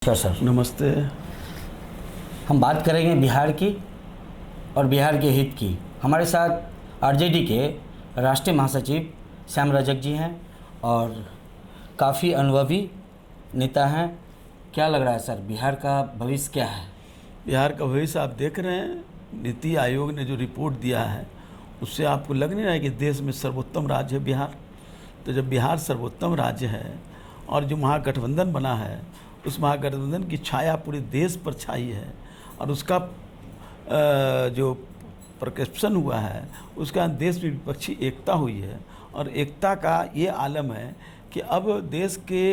नमस्कार सर। नमस्ते। हम बात करेंगे बिहार की और बिहार के हित की। हमारे साथ आरजेडी के राष्ट्रीय महासचिव श्याम रजक जी हैं और काफ़ी अनुभवी नेता हैं। क्या लग रहा है सर, बिहार का भविष्य क्या है? बिहार का भविष्य आप देख रहे हैं, नीति आयोग ने जो रिपोर्ट दिया है उससे आपको लग नहीं रहा है कि देश में सर्वोत्तम राज्य है बिहार। तो जब बिहार सर्वोत्तम राज्य है और जो महागठबंधन बना है उस महागठबंधन की छाया पूरे देश पर छाई है और उसका जो प्रक्षेपण हुआ है उसका देश में विपक्षी एकता हुई है और एकता का ये आलम है कि अब देश के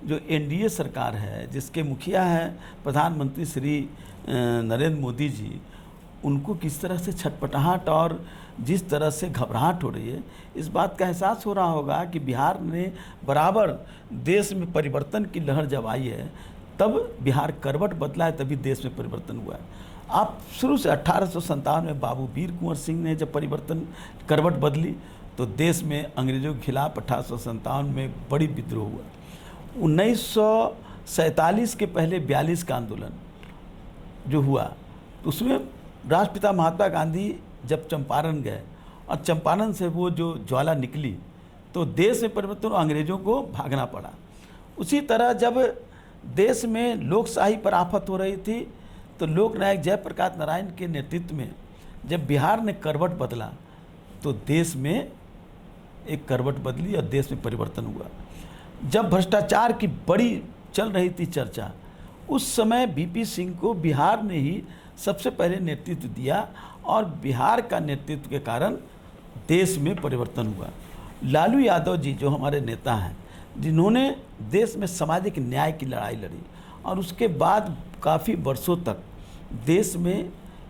जो एनडीए सरकार है जिसके मुखिया हैं प्रधानमंत्री श्री नरेंद्र मोदी जी, उनको किस तरह से छटपटाहट और जिस तरह से घबराहट हो रही है, इस बात का एहसास हो रहा होगा कि बिहार ने बराबर देश में परिवर्तन की लहर जब आई है तब बिहार करवट बदला है, तभी देश में परिवर्तन हुआ है। आप शुरू से 1857 में बाबू वीर कुंवर सिंह ने जब परिवर्तन करवट बदली तो देश में अंग्रेज़ों के खिलाफ 1857 में बड़ी विद्रोह हुआ। 1947 के पहले 42 का आंदोलन जो हुआ तो उसमें राष्ट्रपिता महात्मा गांधी जब चंपारण गए और चंपारण से वो जो ज्वाला निकली तो देश में परिवर्तन और अंग्रेज़ों को भागना पड़ा। उसी तरह जब देश में लोकशाही पर आफत हो रही थी तो लोकनायक जयप्रकाश नारायण के नेतृत्व में जब बिहार ने करवट बदला तो देश में एक करवट बदली और देश में परिवर्तन हुआ। जब भ्रष्टाचार की बड़ी चल रही थी चर्चा, उस समय बीपी सिंह को बिहार ने ही सबसे पहले नेतृत्व दिया और बिहार का नेतृत्व के कारण देश में परिवर्तन हुआ। लालू यादव जी जो हमारे नेता हैं, जिन्होंने देश में सामाजिक न्याय की लड़ाई लड़ी और उसके बाद काफ़ी वर्षों तक देश में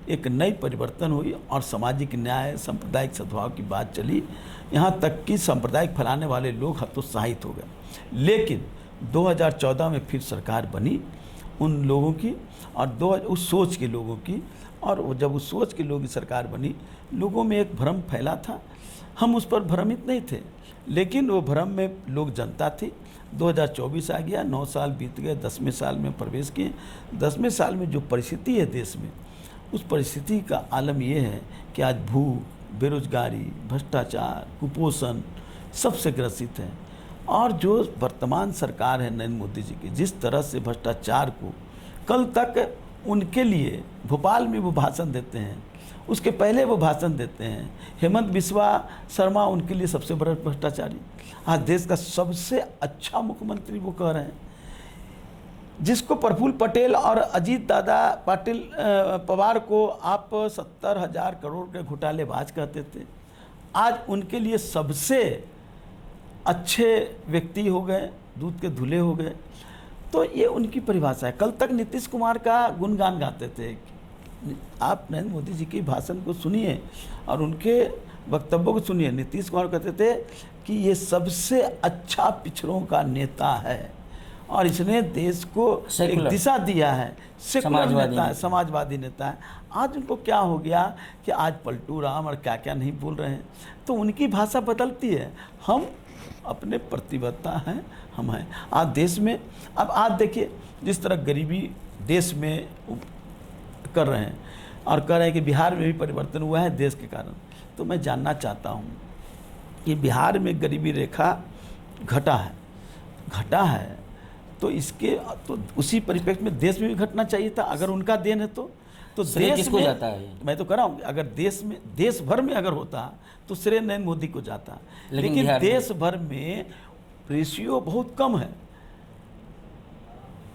एक नई परिवर्तन हुई और सामाजिक न्याय सांप्रदायिक सद्भाव की बात चली, यहाँ तक कि सांप्रदायिक फैलाने वाले लोग हतोत्साहित हो गए। लेकिन 2014 में फिर सरकार बनी उन लोगों की और उस सोच के लोगों की, और जब उस सोच के लोगों की सरकार बनी, लोगों में एक भ्रम फैला था। हम उस पर भ्रमित नहीं थे, लेकिन वो भ्रम में लोग जनता थी। 2024 आ गया, 9 साल बीत गए, 10वें साल में प्रवेश किए। 10वें साल में जो परिस्थिति है देश में, उस परिस्थिति का आलम ये है कि आज भूख, बेरोजगारी, भ्रष्टाचार, कुपोषण सबसे ग्रसित है। और जो वर्तमान सरकार है नरेंद्र मोदी जी की, जिस तरह से भ्रष्टाचार को, कल तक उनके लिए भोपाल में वो भाषण देते हैं, उसके पहले वो भाषण देते हैं, हेमंत बिस्वा शर्मा उनके लिए सबसे बड़ा भ्रष्टाचारी। आज देश का सबसे अच्छा मुख्यमंत्री वो कह रहे हैं, जिसको प्रफुल्ल पटेल और अजीत दादा पाटिल पवार को आप 70,000 करोड़ के घोटालेबाज कहते थे, आज उनके लिए सबसे अच्छे व्यक्ति हो गए, दूध के धुले हो गए। तो ये उनकी परिभाषा है। कल तक नीतीश कुमार का गुणगान गाते थे। आप नरेंद्र मोदी जी के भाषण को सुनिए और उनके वक्तव्यों को सुनिए। नीतीश कुमार कहते थे कि ये सबसे अच्छा पिछड़ों का नेता है और इसने देश को एक दिशा दिया है, सेकुलर नेता है, समाजवादी नेता है। आज उनको क्या हो गया कि आज पलटू राम और क्या क्या नहीं बोल रहे हैं। तो उनकी भाषा बदलती है। हम अपने प्रतिबद्धता हैं, हम हैं आज देश में। अब आज देखिए जिस तरह गरीबी देश में कर रहे हैं और कह रहे हैं कि बिहार में भी परिवर्तन हुआ है देश के कारण, तो मैं जानना चाहता हूँ कि बिहार में गरीबी रेखा घटा है तो इसके तो उसी परिप्रेक्ष्य में देश में भी घटना चाहिए था। अगर उनका देन है तो देश किसको जाता है? मैं तो कह रहा हूँ अगर देश भर में अगर होता तो श्रेय नरेंद्र मोदी को जाता, लेकिन देश भर में रेशियो बहुत कम है।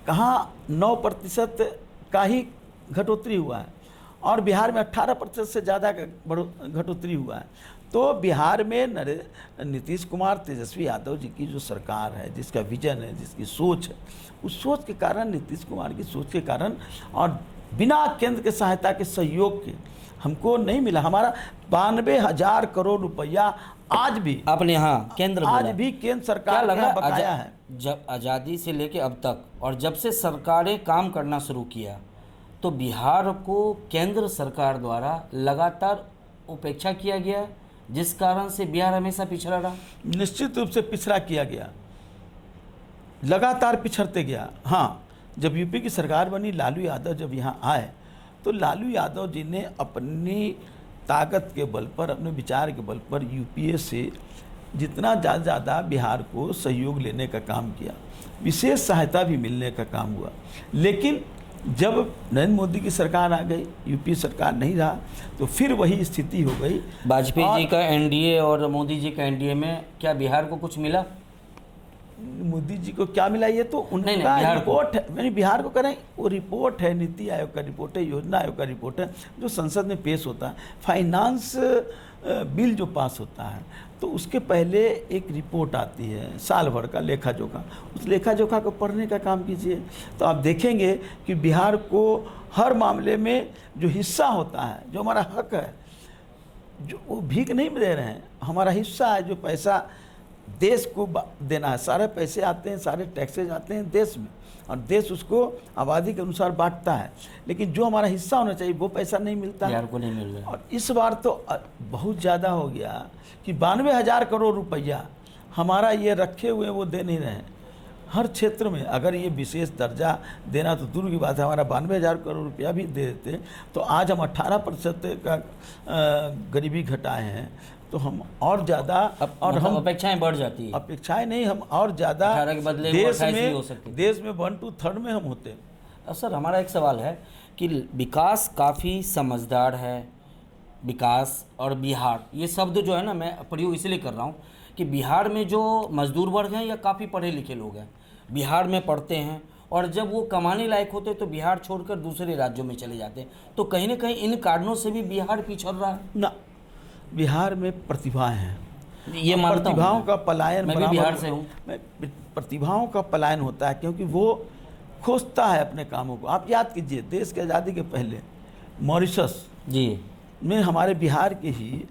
कहाँ 9% का ही घटोतरी हुआ है और बिहार में 18% से ज़्यादा घटोतरी हुआ है। तो बिहार में नीतीश कुमार तेजस्वी यादव जी की जो सरकार है, जिसका विजन है, जिसकी सोच है, उस सोच के कारण, नीतीश कुमार की सोच के कारण और बिना केंद्र के सहायता के सहयोग के हमको नहीं मिला। हमारा 92,000 करोड़ रुपया आज भी आपने यहाँ केंद्र आज भी केंद्र सरकार का बकाया है। जब आज़ादी से लेके अब तक और जब से सरकारें काम करना शुरू किया तो बिहार को केंद्र सरकार द्वारा लगातार उपेक्षा किया गया, जिस कारण से बिहार हमेशा पिछड़ा रहा। निश्चित रूप से पिछड़ा किया गया, लगातार पिछड़ते गया। हाँ, जब यूपी की सरकार बनी, लालू यादव जब यहाँ आए, तो लालू यादव जी ने अपनी ताकत के बल पर, अपने विचार के बल पर यूपीए से जितना ज़्यादा बिहार को सहयोग लेने का काम किया, विशेष सहायता भी मिलने का काम हुआ। लेकिन जब नरेंद्र मोदी की सरकार आ गई, यूपी सरकार नहीं रहा, तो फिर वही स्थिति हो गई। वाजपेयी जी का एनडीए और मोदी जी का एनडीए में क्या बिहार को कुछ मिला? मोदी जी को क्या मिला, ये तो उनका रिपोर्ट है, मैंने बिहार को करें, वो रिपोर्ट है, नीति आयोग का रिपोर्ट है, योजना आयोग का रिपोर्ट है, जो संसद में पेश होता है। फाइनेंस बिल जो पास होता है, तो उसके पहले एक रिपोर्ट आती है साल भर का लेखा जोखा, उस लेखा जोखा को पढ़ने का काम कीजिए, तो आप देखेंगे कि बिहार को हर मामले में जो हिस्सा होता है, जो हमारा हक है, जो वो भीख नहीं दे रहे हैं, हमारा हिस्सा है, जो पैसा देश को देना है, सारे पैसे आते हैं, सारे टैक्सेज आते हैं देश में, और देश उसको आबादी के अनुसार बांटता है, लेकिन जो हमारा हिस्सा होना चाहिए वो पैसा नहीं मिलता, बिहार को नहीं मिल रहा। और इस बार तो बहुत ज़्यादा हो गया कि 92,000 करोड़ रुपया हमारा ये रखे हुए वो दे नहीं रहे हैं। हर क्षेत्र में अगर ये विशेष दर्जा देना तो दूर की बात है, हमारा 92,000 करोड़ रुपया भी दे देते तो आज हम 18% का गरीबी घटाए हैं, तो हम और ज़्यादा, और हम अपेक्षाएं बढ़ जाती है। अपेक्षाएं नहीं, हम और ज़्यादा 18 के बदले देश में 1/3 में हम होते। सर हमारा एक सवाल है कि विकास काफ़ी समझदार है, विकास और बिहार, ये शब्द जो है ना मैं प्रयोग इसलिए कर रहा हूँ कि बिहार में जो मजदूर वर्ग हैं या काफ़ी पढ़े लिखे लोग हैं, बिहार में पढ़ते हैं, और जब वो कमाने लायक होते तो बिहार छोड़कर दूसरे राज्यों में चले जाते हैं, तो कहीं ना कहीं इन कारणों से भी बिहार पिछड़ रहा है ना। बिहार में प्रतिभाएं हैं, ये मानता हूं, प्रतिभाओं का पलायन, मैं भी बिहार से हूँ, प्रतिभाओं का पलायन होता है क्योंकि वो खोजता है अपने कामों को। आप याद कीजिए, देश की आज़ादी के पहले मॉरिशस जी में हमारे बिहार के ही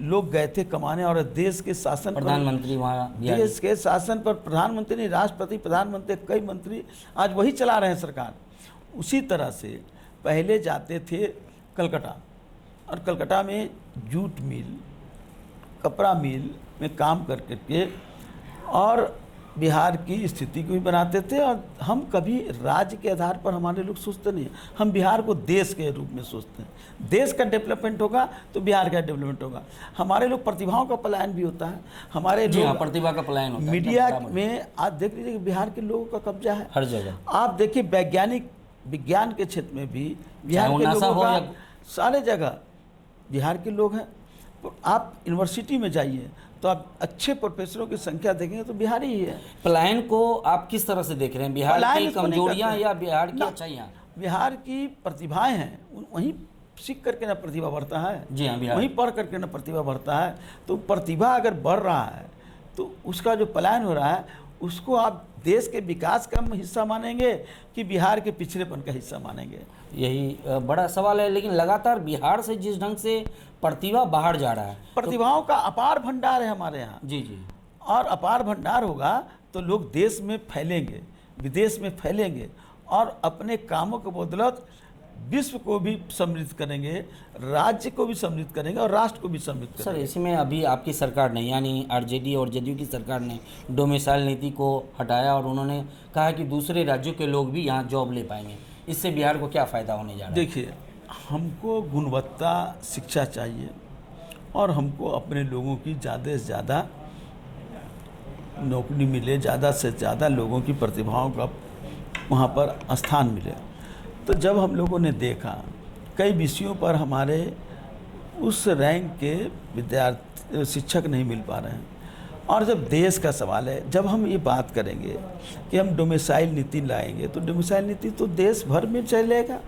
लोग गए थे कमाने, और देश के शासन पर, प्रधानमंत्री वहाँ, देश के शासन पर प्रधानमंत्री नहीं, राष्ट्रपति, प्रधानमंत्री, कई मंत्री आज वही चला रहे हैं सरकार। उसी तरह से पहले जाते थे कलकत्ता, और कलकत्ता में जूट मिल, कपड़ा मिल में काम करके और बिहार की स्थिति को भी बनाते थे। और हम कभी राज्य के आधार पर हमारे लोग सोचते नहीं, हम बिहार को देश के रूप में सोचते हैं। देश का डेवलपमेंट होगा तो बिहार का डेवलपमेंट होगा। हमारे लोग प्रतिभाओं का पलायन भी होता है, हमारे लोग प्रतिभा का पलायन होता है। मीडिया में आज देख लीजिए कि बिहार के लोगों का कब्जा है हर जगह। आप देखिए विज्ञान के क्षेत्र में भी बिहार के लोगों का, सारे जगह बिहार के लोग हैं। आप यूनिवर्सिटी में जाइए तो आप अच्छे प्रोफेसरों की संख्या देखेंगे तो बिहारी ही है। पलायन को आप किस तरह से देख रहे हैं? बिहार की कमजोरियां या बिहार की अच्छाइयाँ? बिहार की प्रतिभाएं हैं, वहीं सीख करके ना प्रतिभा बढ़ता है। जी हाँ, वहीं पढ़ करके ना प्रतिभा बढ़ता है। तो प्रतिभा अगर बढ़ रहा है तो उसका जो पलायन हो रहा है उसको आप देश के विकास का हिस्सा मानेंगे कि बिहार के पिछड़ेपन का हिस्सा मानेंगे? यही बड़ा सवाल है। लेकिन लगातार बिहार से जिस ढंग से प्रतिभा बाहर जा रहा है, प्रतिभाओं का अपार भंडार है हमारे यहाँ। जी जी। और अपार भंडार होगा तो लोग देश में फैलेंगे, विदेश में फैलेंगे, और अपने कामों के बदौलत विश्व को भी समृद्ध करेंगे, राज्य को भी समृद्ध करेंगे और राष्ट्र को भी समृद्ध करेंगे। सर इसमें अभी आपकी सरकार ने, यानी आरजेडी और जदयू की सरकार ने डोमिसाइल नीति को हटाया और उन्होंने कहा कि दूसरे राज्यों के लोग भी यहाँ जॉब ले पाएंगे। इससे बिहार को क्या फ़ायदा होने जा रहा है? देखिए, हमको गुणवत्ता शिक्षा चाहिए और हमको अपने लोगों की ज़्यादा से ज़्यादा नौकरी मिले, ज़्यादा से ज़्यादा लोगों की प्रतिभाओं का वहाँ पर स्थान मिले। तो जब हम लोगों ने देखा कई विषयों पर हमारे उस रैंक के विद्यार्थी शिक्षक नहीं मिल पा रहे हैं, और जब देश का सवाल है, जब हम ये बात करेंगे कि हम डोमिसाइल नीति लाएंगे तो डोमिसाइल नीति तो देश भर में चलेगा।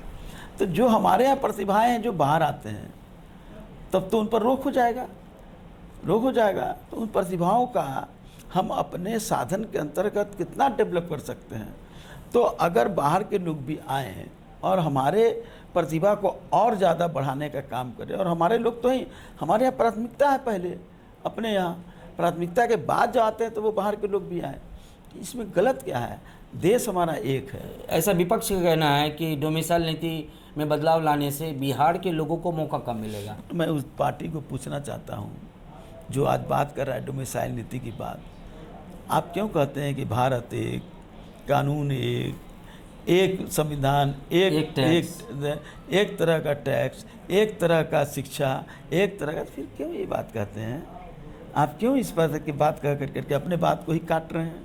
तो जो हमारे यहाँ प्रतिभाएं हैं जो बाहर आते हैं तब तो उन पर रोक हो जाएगा। तो उन प्रतिभाओं का हम अपने साधन के अंतर्गत कितना डेवलप कर सकते हैं। तो अगर बाहर के लोग भी आए हैं और हमारे प्रतिभा को और ज़्यादा बढ़ाने का काम करें, और हमारे लोग तो ही, हमारे यहाँ प्राथमिकता है पहले, अपने यहाँ प्राथमिकता के बाद जो आते हैं तो वो बाहर के लोग भी आए, इसमें गलत क्या है? देश हमारा एक है। ऐसा विपक्ष का कहना है कि डोमिसाइल नीति में बदलाव लाने से बिहार के लोगों को मौका कम मिलेगा। मैं उस पार्टी को पूछना चाहता हूँ जो आज बात कर रहा है डोमिसाइल नीति की बात, आप क्यों कहते हैं कि भारत एक, कानून एक, एक संविधान, एक टैक्स। एक तरह का टैक्स, एक तरह का शिक्षा, एक तरह का, फिर क्यों ये बात कहते हैं? आप क्यों इस बात की बात कह करके अपने बात को ही काट रहे हैं?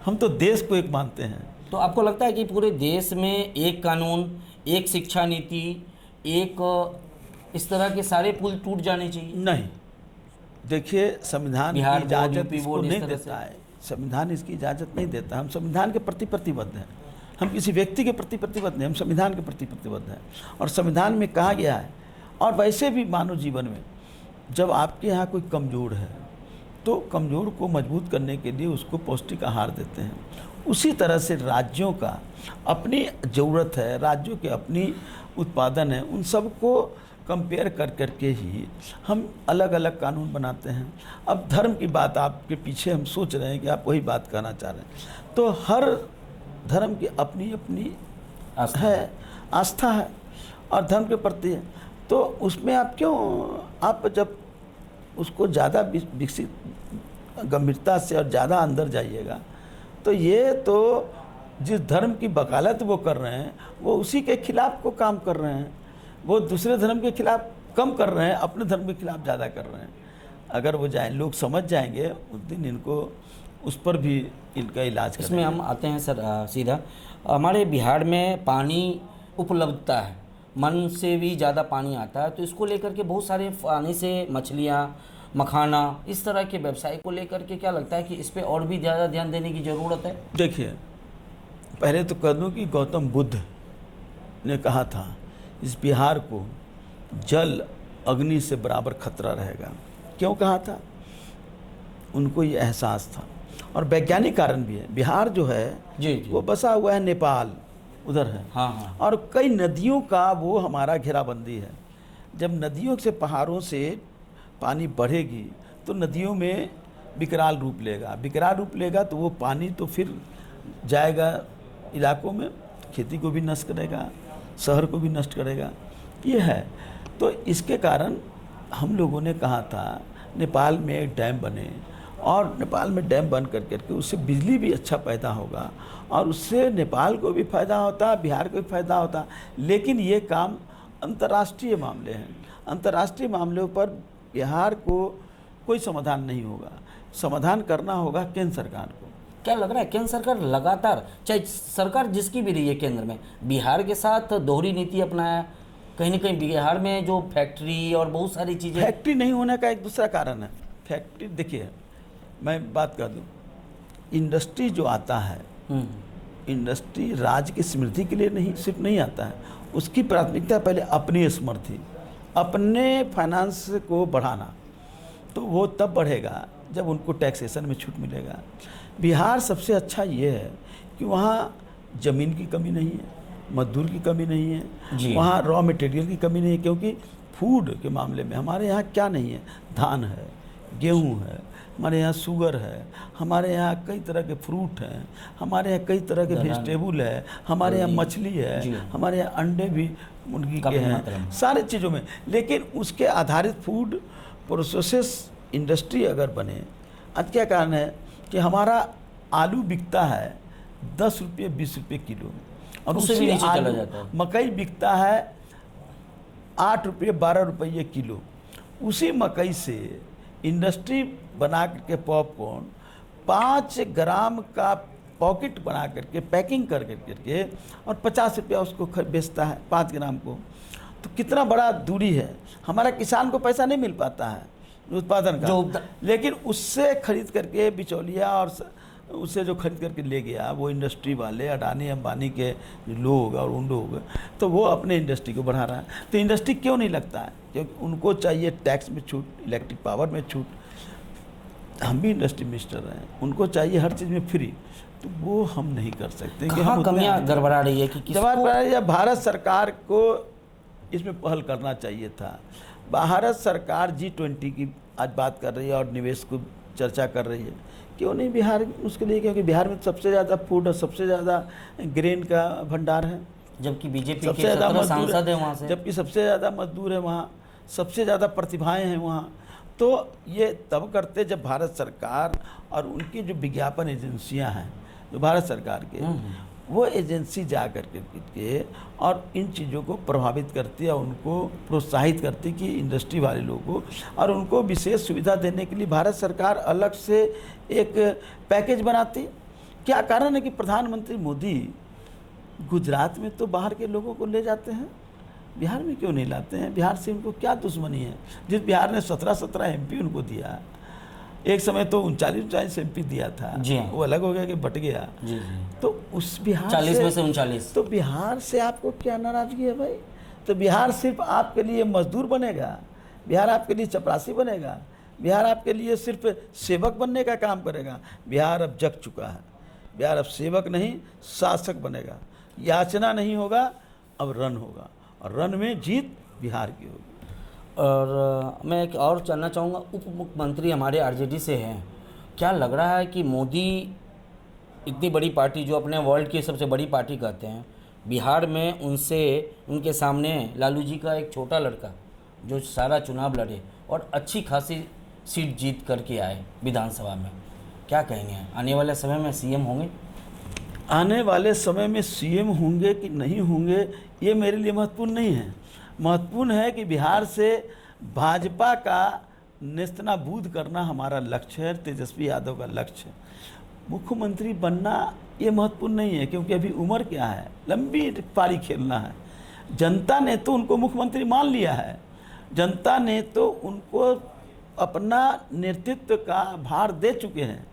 हम तो देश को एक मानते हैं। तो आपको लगता है कि पूरे देश में एक कानून, एक शिक्षा नीति, एक इस तरह के सारे पुल टूट जाने चाहिए? नहीं, देखिए संविधान की बिहार बोर्ड, इजाज़त यूपी इसको बोर्ड इस नहीं तरह देता है। संविधान इसकी इजाज़त नहीं देता। हम संविधान के प्रति प्रतिबद्ध हैं। हम किसी व्यक्ति के प्रति प्रतिबद्ध नहीं, हम संविधान के प्रति प्रतिबद्ध हैं। और संविधान में कहा गया है, और वैसे भी मानव जीवन में जब आपके यहाँ कोई कमज़ोर है तो कमज़ोर को मजबूत करने के लिए उसको पौष्टिक आहार देते हैं। उसी तरह से राज्यों का अपनी ज़रूरत है, राज्यों के अपनी उत्पादन है, उन सबको कंपेयर कर करके ही हम अलग अलग कानून बनाते हैं। अब धर्म की बात आपके पीछे हम सोच रहे हैं कि आप वही बात कहना चाह रहे हैं। तो हर धर्म की अपनी अपनी आस्था है और धर्म के प्रति है। तो उसमें आप क्यों, आप जब उसको ज़्यादा विकसित गंभीरता से और ज़्यादा अंदर जाइएगा तो ये तो जिस धर्म की वकालत वो कर रहे हैं वो उसी के खिलाफ को काम कर रहे हैं। वो दूसरे धर्म के खिलाफ कम कर रहे हैं, अपने धर्म के खिलाफ ज़्यादा कर रहे हैं। अगर वो जाए, लोग समझ जाएंगे उस दिन इनको उस पर भी इनका इलाज करेंगे। इसमें हम आते हैं सर सीधा, हमारे बिहार में पानी उपलब्धता है, मन से भी ज़्यादा पानी आता है, तो इसको लेकर के बहुत सारे पानी से मछलियाँ, मखाना, इस तरह के व्यवसाय को लेकर के क्या लगता है कि इस पर और भी ज़्यादा ध्यान देने की ज़रूरत है? देखिए, पहले तो कह दूँ कि गौतम बुद्ध ने कहा था इस बिहार को जल अग्नि से बराबर खतरा रहेगा। क्यों कहा था? उनको ये एहसास था, और वैज्ञानिक कारण भी है। बिहार जो है जी। वो बसा हुआ है नेपाल, उधर है। हाँ। और कई नदियों का वो हमारा घेराबंदी है। जब नदियों से, पहाड़ों से पानी बढ़ेगी तो नदियों में विकराल रूप लेगा। विकराल रूप लेगा तो वो पानी तो फिर जाएगा इलाकों में, खेती को भी नष्ट करेगा, शहर को भी नष्ट करेगा। ये है। तो इसके कारण हम लोगों ने कहा था नेपाल में एक डैम बने, और नेपाल में डैम बन करके उससे बिजली भी अच्छा पैदा होगा, और उससे नेपाल को भी फ़ायदा होता, बिहार को भी फ़ायदा होता। लेकिन ये काम अंतर्राष्ट्रीय मामले हैं। अंतर्राष्ट्रीय मामलों पर बिहार को कोई समाधान नहीं होगा। समाधान करना होगा केंद्र सरकार को। क्या लग रहा है केंद्र सरकार लगातार, चाहे सरकार जिसकी भी रही है केंद्र में, बिहार के साथ दोहरी नीति अपनाया? कहीं ना कहीं बिहार में जो फैक्ट्री और बहुत सारी चीज़ें, फैक्ट्री नहीं होने का एक दूसरा कारण है। फैक्ट्री, देखिए मैं बात कर दूँ, इंडस्ट्री जो आता है, इंडस्ट्री राज्य की समृद्धि के लिए नहीं, सिर्फ नहीं आता है। उसकी प्राथमिकता पहले अपनी समृद्धि, अपने फाइनेंस को बढ़ाना। तो वो तब बढ़ेगा जब उनको टैक्सेशन में छूट मिलेगा। बिहार सबसे अच्छा ये है कि वहाँ ज़मीन की कमी नहीं है, मजदूर की कमी नहीं है, वहाँ रॉ मटेरियल की कमी नहीं है। क्योंकि फूड के मामले में हमारे यहाँ क्या नहीं है? धान है, गेहूँ है, हमारे यहाँ शुगर है, हमारे यहाँ कई तरह के फ्रूट हैं, हमारे यहाँ कई तरह के वेजिटेबल है, हमारे यहाँ मछली है, हमारे यहाँ अंडे भी मुर्गी के हैं, सारे चीज़ों में। लेकिन उसके आधारित फूड प्रोसेस इंडस्ट्री अगर बने, आज क्या कारण है कि हमारा आलू बिकता है 10 रुपये 20 रुपये किलो, और उससे भी नीचे चला जाता है। मकई बिकता है 8 रुपये 12 रुपये किलो। उसी मकई से इंडस्ट्री बना करके पॉपकॉर्न 5 ग्राम का पॉकेट बना करके पैकिंग कर करके और 50 रुपया उसको बेचता है 5 ग्राम को। तो कितना बड़ा दूरी है। हमारा किसान को पैसा नहीं मिल पाता है उत्पादन का, लेकिन उससे खरीद करके बिचौलिया और उससे जो खरीद करके ले गया वो इंडस्ट्री वाले, अडानी अंबानी के लोग और उन लोग, तो वो अपने इंडस्ट्री को बढ़ा रहा है। तो इंडस्ट्री क्यों नहीं लगता है? क्योंकि उनको चाहिए टैक्स में छूट, इलेक्ट्रिक पावर में छूट। हम भी इंडस्ट्री मिनिस्टर हैं, उनको चाहिए हर चीज़ में फ्री, तो वो हम नहीं कर सकते। कहाँ कमियाँ गड़बड़ा रही है कि भारत सरकार को इसमें पहल करना चाहिए था। भारत सरकार G20 की आज बात कर रही है और निवेश को चर्चा कर रही है, क्यों नहीं बिहार उसके लिए? क्योंकि बिहार में सबसे ज़्यादा फूड और सबसे ज़्यादा ग्रेन का भंडार है, जबकि बीजेपी के 17 सांसद हैं वहाँ से, जबकि सबसे ज़्यादा मजदूर है वहाँ, सबसे ज़्यादा प्रतिभाएं हैं वहाँ। तो ये तब करते जब भारत सरकार और उनकी जो विज्ञापन एजेंसियाँ हैं जो भारत सरकार के, वो एजेंसी जा कर के और इन चीज़ों को प्रभावित करती है, उनको प्रोत्साहित करती कि इंडस्ट्री वाले लोगों को, और उनको विशेष सुविधा देने के लिए भारत सरकार अलग से एक पैकेज बनाती। क्या कारण है कि प्रधानमंत्री मोदी गुजरात में तो बाहर के लोगों को ले जाते हैं, बिहार में क्यों नहीं लाते हैं? बिहार से उनको क्या दुश्मनी है? जिस बिहार ने 17 MP उनको दिया, एक समय तो 39 MP दिया था, जी हाँ। वो अलग हो गया कि बट गया। जी जी, तो उस बिहार 40 में से 39। तो बिहार से आपको क्या नाराजगी है भाई? तो बिहार सिर्फ आपके लिए मजदूर बनेगा, बिहार आपके लिए चपरासी बनेगा, बिहार आपके लिए सिर्फ सेवक बनने का काम करेगा। बिहार अब जग चुका है, बिहार अब सेवक नहीं शासक बनेगा। याचना नहीं होगा, अब रन होगा, और रन में जीत बिहार की होगी। और मैं एक और जानना चाहूँगा, उप मुख्यमंत्री हमारे आरजेडी से हैं, क्या लग रहा है कि मोदी इतनी बड़ी पार्टी जो अपने वर्ल्ड की सबसे बड़ी पार्टी कहते हैं, बिहार में उनके सामने लालू जी का एक छोटा लड़का जो सारा चुनाव लड़े और अच्छी खासी सीट जीत करके आए विधानसभा में, क्या कहेंगे आने वाले समय में सीएम होंगे? आने वाले समय में सीएम होंगे कि नहीं होंगे ये मेरे लिए महत्वपूर्ण नहीं है। महत्वपूर्ण है कि बिहार से भाजपा का नेस्तनाबूद करना हमारा लक्ष्य है, तेजस्वी यादव का लक्ष्य है। मुख्यमंत्री बनना ये महत्वपूर्ण नहीं है, क्योंकि अभी उम्र क्या है, लंबी पारी खेलना है। जनता ने तो उनको मुख्यमंत्री मान लिया है, जनता ने तो उनको अपना नेतृत्व का भार दे चुके हैं।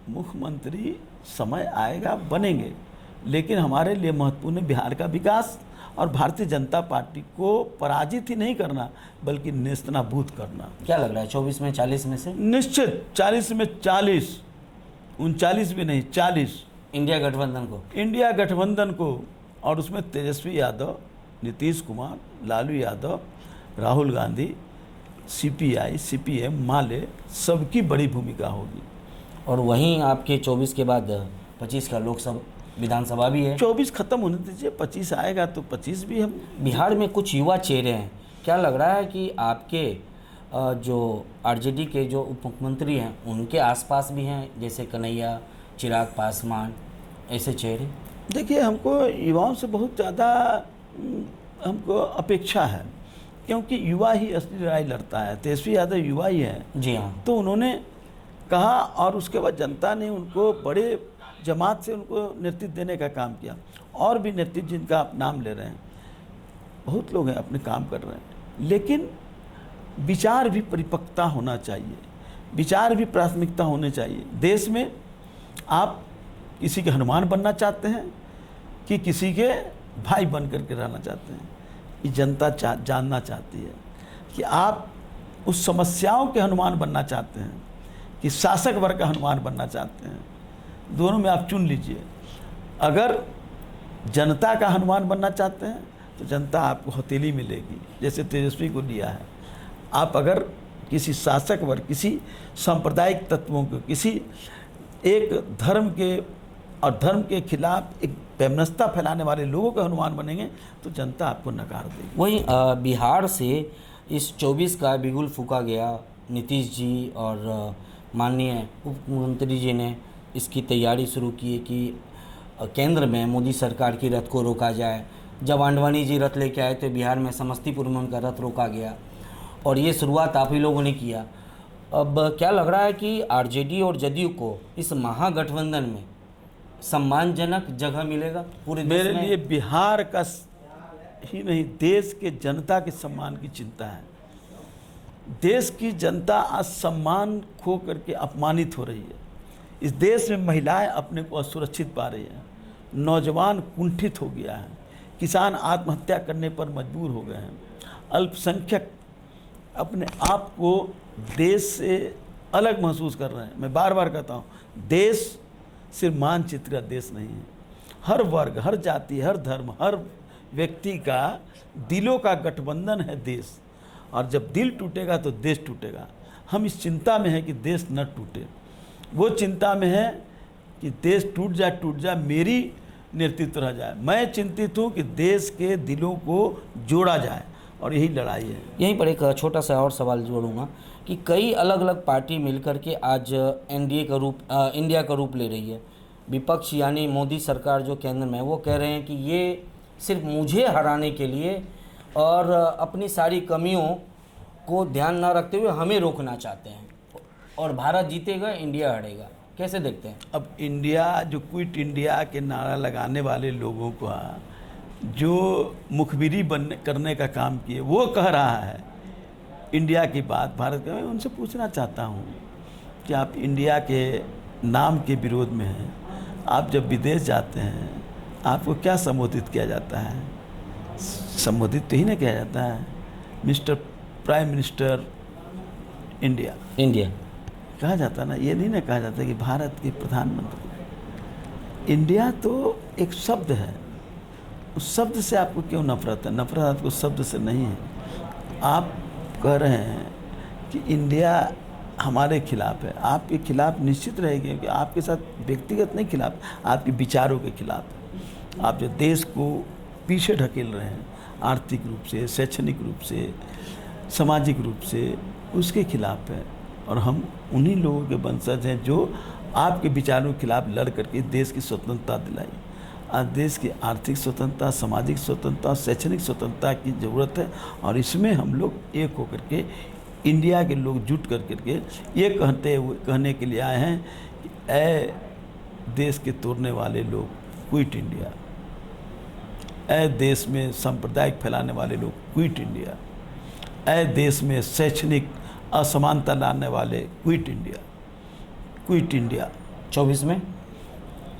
मुख्यमंत्री समय आएगा बनेंगे, लेकिन हमारे लिए महत्वपूर्ण है बिहार का विकास और भारतीय जनता पार्टी को पराजित ही नहीं करना बल्कि नेस्तनाबूद करना। क्या लग रहा है 24 में 40 में से? निश्चित 40 में 40, 39 भी नहीं 40 इंडिया गठबंधन को, इंडिया गठबंधन को, और उसमें तेजस्वी यादव, नीतीश कुमार, लालू यादव, राहुल गांधी, CPI, CPM, माले, सबकी बड़ी भूमिका होगी। और वहीं आपके 24 के बाद 25 का लोकसभा विधानसभा भी है। 24 खत्म होने दीजिए, 25 आएगा तो 25 भी हम। बिहार में कुछ युवा चेहरे हैं, क्या लग रहा है कि आपके जो आरजेडी के जो उप मुख्यमंत्री हैं उनके आसपास भी हैं, जैसे कन्हैया, चिराग पासवान, ऐसे चेहरे? देखिए, हमको युवाओं से बहुत ज़्यादा हमको अपेक्षा है, क्योंकि युवा ही असली लड़ाई लड़ता है। तेजस्वी यादव युवा ही है। जी हाँ। तो उन्होंने कहा और उसके बाद जनता ने उनको बड़े जमात से उनको नेतृत्व देने का काम किया। और भी नेतृत्व जिनका आप नाम ले रहे हैं, बहुत लोग हैं अपने काम कर रहे हैं, लेकिन विचार भी परिपक्वता होना चाहिए, विचार भी प्राथमिकता होने चाहिए। देश में आप किसी के हनुमान बनना चाहते हैं कि किसी के भाई बन करके रहना चाहते हैं, ये जनता जानना चाहती है कि आप उस समस्याओं के हनुमान बनना चाहते हैं कि शासक वर्ग का हनुमान बनना चाहते हैं। दोनों में आप चुन लीजिए। अगर जनता का हनुमान बनना चाहते हैं तो जनता आपको हथेली में लेगी, जैसे तेजस्वी को लिया है। आप अगर किसी शासक वर्ग, किसी सांप्रदायिक तत्वों को, किसी एक धर्म के और धर्म के खिलाफ एक वैमनस्यता फैलाने वाले लोगों का हनुमान बनेंगे तो जनता आपको नकार देगी। वहीं बिहार से इस 24 का बिगुल फूका गया। नीतीश जी और माननीय उप मुख्यमंत्री जी ने इसकी तैयारी शुरू की है कि केंद्र में मोदी सरकार की रथ को रोका जाए। जब आडवाणी जी रथ लेके आए तो बिहार में समस्तीपुर में उनका रथ रोका गया, और ये शुरुआत आप ही लोगों ने किया। अब क्या लग रहा है कि आरजेडी और जदयू को इस महागठबंधन में सम्मानजनक जगह मिलेगा पूरे देश में? मेरे लिए बिहार का ही नहीं, देश के जनता के सम्मान की चिंता है। देश की जनता आज सम्मान खो करके अपमानित हो रही है। इस देश में महिलाएं अपने को असुरक्षित पा रही हैं, नौजवान कुंठित हो गया है, किसान आत्महत्या करने पर मजबूर हो गए हैं, अल्पसंख्यक अपने आप को देश से अलग महसूस कर रहे हैं। मैं बार बार कहता हूँ, देश सिर्फ मानचित्र का देश नहीं है। हर वर्ग, हर जाति, हर धर्म, हर व्यक्ति का दिलों का गठबंधन है देश, और जब दिल टूटेगा तो देश टूटेगा। हम इस चिंता में हैं कि देश न टूटे, वो चिंता में है कि देश टूट जाए, मेरी नेतृत्व रह जाए। मैं चिंतित हूँ कि देश के दिलों को जोड़ा जाए, और यही लड़ाई है। यहीं पर एक छोटा सा और सवाल जोड़ूंगा कि कई अलग अलग पार्टी मिलकर के आज इंडिया का रूप ले रही है। विपक्ष यानी मोदी सरकार जो केंद्र में है वो कह रहे हैं कि ये सिर्फ मुझे हराने के लिए और अपनी सारी कमियों को ध्यान न रखते हुए हमें रोकना चाहते हैं और भारत जीतेगा इंडिया हारेगा। कैसे देखते हैं? अब इंडिया जो क्विट इंडिया के नारा लगाने वाले लोगों का जो मुखबिरी करने का काम किए वो कह रहा है इंडिया की बात भारत का। मैं उनसे पूछना चाहता हूँ कि आप इंडिया के नाम के विरोध में हैं, आप जब विदेश जाते हैं आपको क्या संबोधित किया जाता है? संबोधित तो ही नहीं किया जाता है मिस्टर प्राइम मिनिस्टर इंडिया कहा जाता ना, ये नहीं ना कहा जाता कि भारत के प्रधानमंत्री। इंडिया तो एक शब्द है, उस शब्द से आपको क्यों नफरत है? नफरत आपको शब्द से नहीं है। आप कह रहे हैं कि इंडिया हमारे खिलाफ है, आपके खिलाफ निश्चित रहेगी क्योंकि आपके साथ व्यक्तिगत नहीं खिलाफ, आपके विचारों के खिलाफ। आप जो देश को पीछे ढकेल रहे हैं आर्थिक रूप से, शैक्षणिक रूप से, सामाजिक रूप से, उसके खिलाफ है। और हम उन्हीं लोगों के वंशज हैं जो आपके विचारों के खिलाफ लड़ करके देश की स्वतंत्रता दिलाई। आज देश की आर्थिक स्वतंत्रता, सामाजिक स्वतंत्रता, शैक्षणिक स्वतंत्रता की ज़रूरत है और इसमें हम लोग एक होकर के, इंडिया के लोग जुट कर करके ये कहने के लिए आए हैं कि ऐ देश के तोड़ने वाले लोग क्विट इंडिया, ऐ देश में सांप्रदायिक फैलाने वाले लोग क्विट इंडिया, ऐ देश में शैक्षणिक असमानता लाने वाले क्विट इंडिया। 24 में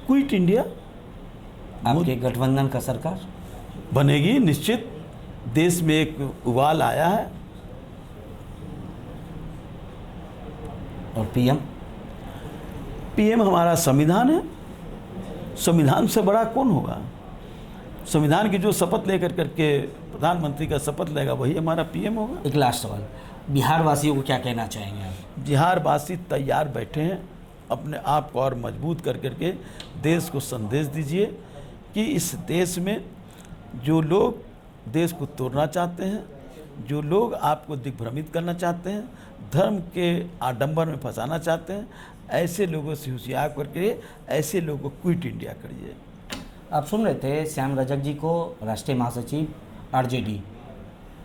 क्विट इंडिया। आपके गठबंधन का सरकार बनेगी निश्चित। देश में एक उबाल आया है। और पीएम हमारा संविधान है। संविधान से बड़ा कौन होगा? संविधान की जो शपथ लेकर करके प्रधानमंत्री का शपथ लेगा वही हमारा पीएम होगा। एक लास्ट सवाल, बिहार वासियों को क्या कहना चाहेंगे आप? बिहार वासी तैयार बैठे हैं, अपने आप को और मजबूत कर करके देश को संदेश दीजिए कि इस देश में जो लोग देश को तोड़ना चाहते हैं, जो लोग आपको दिग्भ्रमित करना चाहते हैं, धर्म के आडंबर में फंसाना चाहते हैं, ऐसे लोगों से होशियार करके ऐसे लोगों को क्विट इंडिया करिए। आप सुन रहे थे श्याम रजक जी को, राष्ट्रीय महासचिव आरजेडी।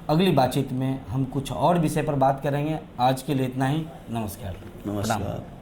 अगली बातचीत में हम कुछ और विषय पर बात करेंगे। आज के लिए इतना ही। नमस्कार। नमस्कार।